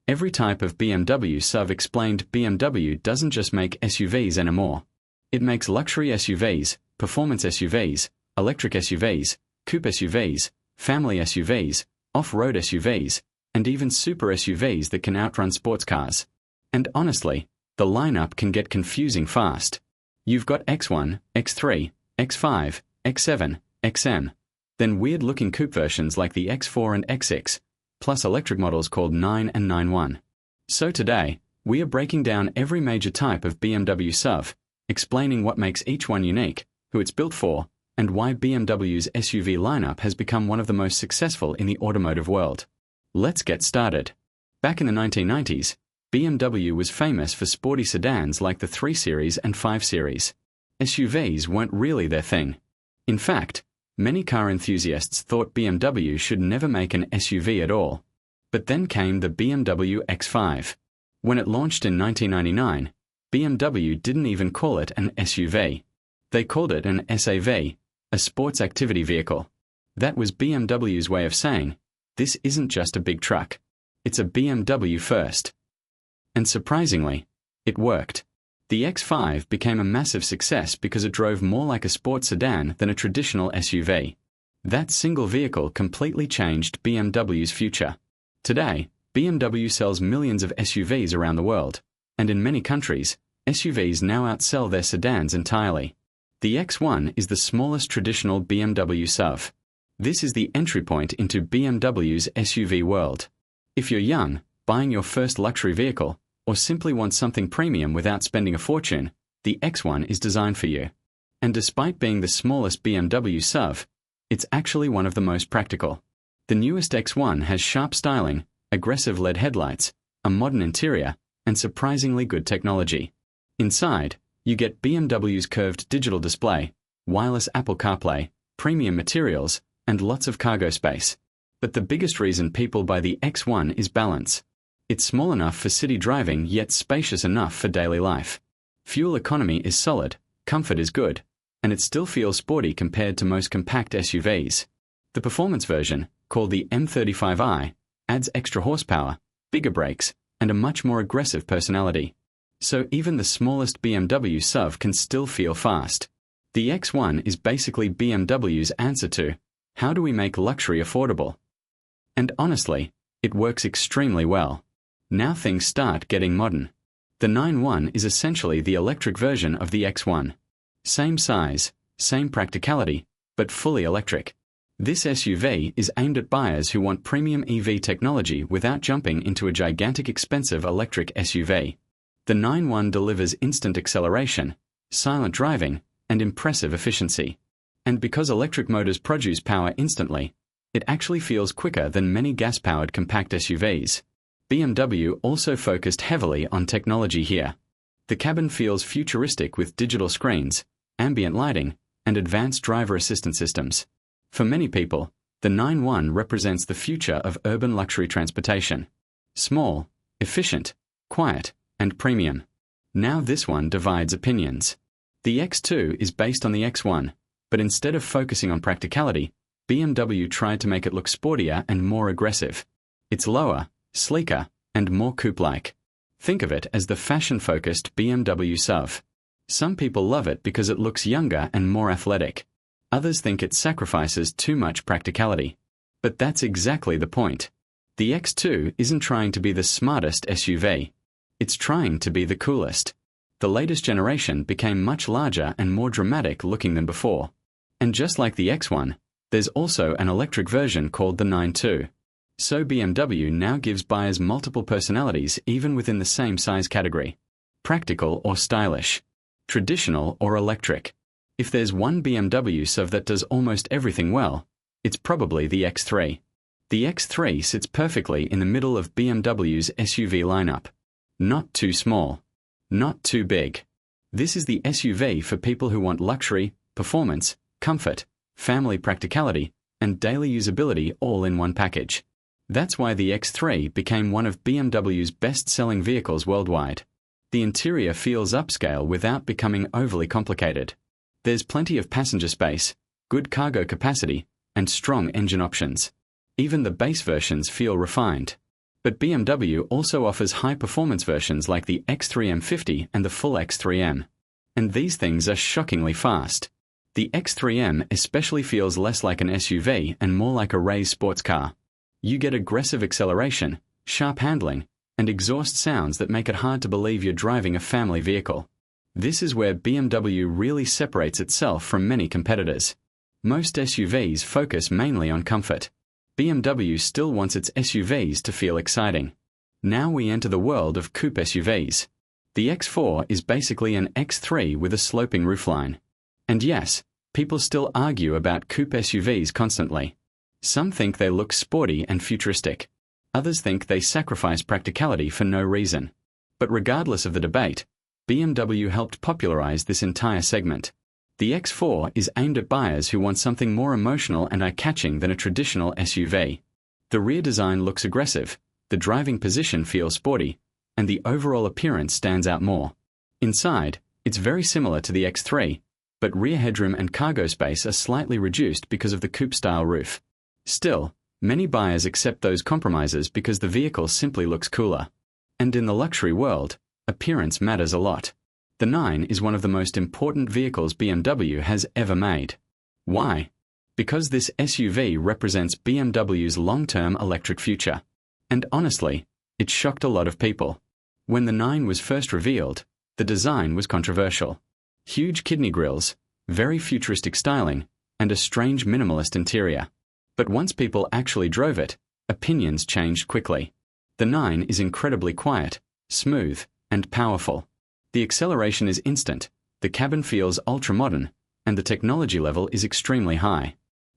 Every type of BMW SUV explained. BMW doesn't just make SUVs anymore. It makes luxury SUVs, performance SUVs, electric SUVs, coupe SUVs, family SUVs, off-road SUVs, and even super SUVs that can outrun sports cars. And honestly, the lineup can get confusing fast. You've got X1, X3, X5, X7, XM, then weird-looking coupe versions like the X4 and X6, plus electric models called 9 and 91. So today, we are breaking down every major type of BMW SUV, explaining what makes each one unique, who it's built for, and why BMW's SUV lineup has become one of the most successful in the automotive world. Let's get started. Back in the 1990s, BMW was famous for sporty sedans like the 3 Series and 5 Series. SUVs weren't really their thing. In fact, many car enthusiasts thought BMW should never make an SUV at all. But then came the BMW X5. When it launched in 1999, BMW didn't even call it an SUV. They called it an SAV, a sports activity vehicle. That was BMW's way of saying, this isn't just a big truck. It's a BMW first. And surprisingly, it worked. The X5 became a massive success because it drove more like a sports sedan than a traditional SUV. That single vehicle completely changed BMW's future. Today, BMW sells millions of SUVs around the world, and in many countries, SUVs now outsell their sedans entirely. The X1 is the smallest traditional BMW SUV. This is the entry point into BMW's SUV world. If you're young, buying your first luxury vehicle, or simply want something premium without spending a fortune, the X1 is designed for you. And despite being the smallest BMW SUV, it's actually one of the most practical. The newest X1 has sharp styling, aggressive LED headlights, a modern interior, and surprisingly good technology. Inside, you get BMW's curved digital display, wireless Apple CarPlay, premium materials, and lots of cargo space. But the biggest reason people buy the X1 is balance. It's small enough for city driving yet spacious enough for daily life. Fuel economy is solid, comfort is good, and it still feels sporty compared to most compact SUVs. The performance version, called the M35i, adds extra horsepower, bigger brakes, and a much more aggressive personality. So even the smallest BMW SUV can still feel fast. The X1 is basically BMW's answer to, how do we make luxury affordable? And honestly, it works extremely well. Now things start getting modern. The 91 is essentially the electric version of the X1. Same size, same practicality, but fully electric. This SUV is aimed at buyers who want premium EV technology without jumping into a gigantic expensive electric SUV. The 91 delivers instant acceleration, silent driving, and impressive efficiency. And because electric motors produce power instantly, it actually feels quicker than many gas-powered compact SUVs. BMW also focused heavily on technology here. The cabin feels futuristic with digital screens, ambient lighting, and advanced driver assistance systems. For many people, the 91 represents the future of urban luxury transportation. Small, efficient, quiet, and premium. Now this one divides opinions. The X2 is based on the X1, but instead of focusing on practicality, BMW tried to make it look sportier and more aggressive. It's lower, sleeker, and more coupe-like. Think of it as the fashion-focused BMW SUV. Some people love it because it looks younger and more athletic. Others think it sacrifices too much practicality. But that's exactly the point. The X2 isn't trying to be the smartest SUV. It's trying to be the coolest. The latest generation became much larger and more dramatic looking than before. And just like the X1, there's also an electric version called the 92. So BMW now gives buyers multiple personalities even within the same size category. Practical or stylish. Traditional or electric. If there's one BMW SUV that does almost everything well, it's probably the X3. The X3 sits perfectly in the middle of BMW's SUV lineup. Not too small. Not too big. This is the SUV for people who want luxury, performance, comfort, family practicality, and daily usability all in one package. That's why the X3 became one of BMW's best-selling vehicles worldwide. The interior feels upscale without becoming overly complicated. There's plenty of passenger space, good cargo capacity, and strong engine options. Even the base versions feel refined. But BMW also offers high-performance versions like the X3 M50 and the full X3M. And these things are shockingly fast. The X3M especially feels less like an SUV and more like a race sports car. You get aggressive acceleration, sharp handling, and exhaust sounds that make it hard to believe you're driving a family vehicle. This is where BMW really separates itself from many competitors. Most SUVs focus mainly on comfort. BMW still wants its SUVs to feel exciting. Now we enter the world of coupe SUVs. The X4 is basically an X3 with a sloping roofline. And yes, people still argue about coupe SUVs constantly. Some think they look sporty and futuristic. Others think they sacrifice practicality for no reason. But regardless of the debate, BMW helped popularize this entire segment. The X4 is aimed at buyers who want something more emotional and eye-catching than a traditional SUV. The rear design looks aggressive, the driving position feels sporty, and the overall appearance stands out more. Inside, it's very similar to the X3, but rear headroom and cargo space are slightly reduced because of the coupe-style roof. Still, many buyers accept those compromises because the vehicle simply looks cooler. And in the luxury world, appearance matters a lot. The 9 is one of the most important vehicles BMW has ever made. Why? Because this SUV represents BMW's long-term electric future. And honestly, it shocked a lot of people. When the 9 was first revealed, the design was controversial. Huge kidney grills, very futuristic styling, and a strange minimalist interior. But once people actually drove it, opinions changed quickly. The 9 is incredibly quiet, smooth, and powerful. The acceleration is instant, the cabin feels ultra-modern, and the technology level is extremely high.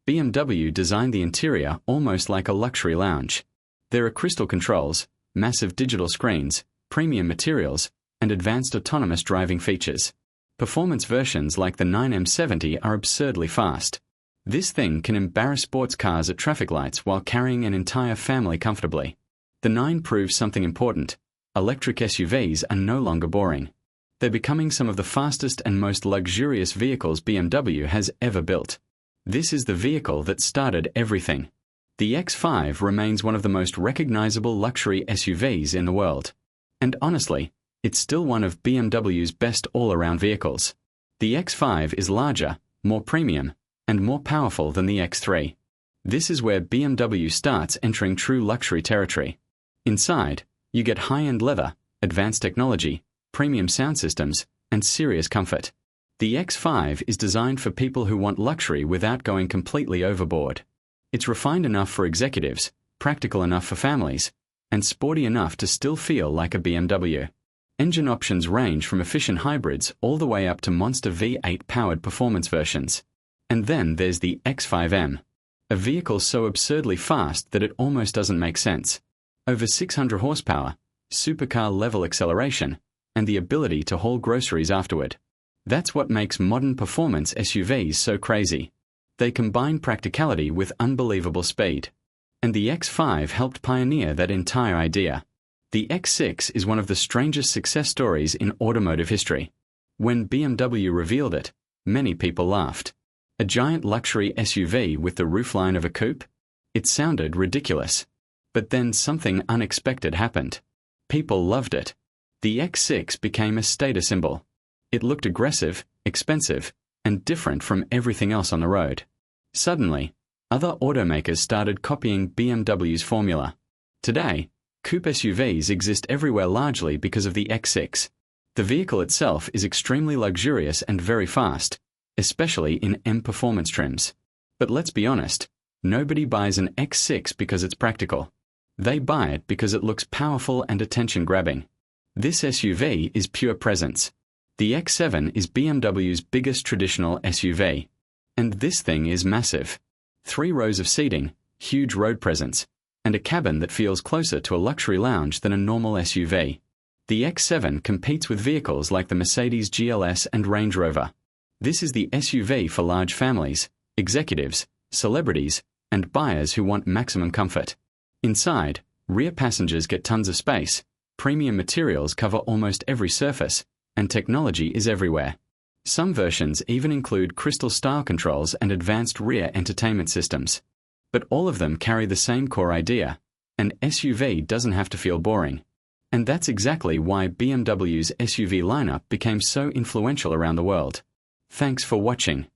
BMW designed the interior almost like a luxury lounge. There are crystal controls, massive digital screens, premium materials, and advanced autonomous driving features. Performance versions like the 9M70 are absurdly fast. This thing can embarrass sports cars at traffic lights while carrying an entire family comfortably. The 9 proves something important. Electric SUVs are no longer boring. They're becoming some of the fastest and most luxurious vehicles BMW has ever built. This is the vehicle that started everything. The X5 remains one of the most recognizable luxury SUVs in the world. And honestly, it's still one of BMW's best all-around vehicles. The X5 is larger, more premium, and more powerful than the X3. This is where BMW starts entering true luxury territory. Inside, you get high-end leather, advanced technology, premium sound systems, and serious comfort. The X5 is designed for people who want luxury without going completely overboard. It's refined enough for executives, practical enough for families, and sporty enough to still feel like a BMW. Engine options range from efficient hybrids all the way up to monster V8-powered performance versions. And then there's the X5M, a vehicle so absurdly fast that it almost doesn't make sense. Over 600 horsepower, supercar-level acceleration, and the ability to haul groceries afterward. That's what makes modern performance SUVs so crazy. They combine practicality with unbelievable speed. And the X5 helped pioneer that entire idea. The X6 is one of the strangest success stories in automotive history. When BMW revealed it, many people laughed. A giant luxury SUV with the roofline of a coupe? It sounded ridiculous. But then something unexpected happened. People loved it. The X6 became a status symbol. It looked aggressive, expensive, and different from everything else on the road. Suddenly, other automakers started copying BMW's formula. Today, coupe SUVs exist everywhere largely because of the X6. The vehicle itself is extremely luxurious and very fast, especially in M Performance trims. But let's be honest, nobody buys an X6 because it's practical. They buy it because it looks powerful and attention-grabbing. This SUV is pure presence. The X7 is BMW's biggest traditional SUV. And this thing is massive. 3 rows of seating, huge road presence, and a cabin that feels closer to a luxury lounge than a normal SUV. The X7 competes with vehicles like the Mercedes GLS and Range Rover. This is the SUV for large families, executives, celebrities, and buyers who want maximum comfort. Inside, rear passengers get tons of space, premium materials cover almost every surface, and technology is everywhere. Some versions even include crystal style controls and advanced rear entertainment systems. But all of them carry the same core idea. An SUV doesn't have to feel boring. And that's exactly why BMW's SUV lineup became so influential around the world. Thanks for watching.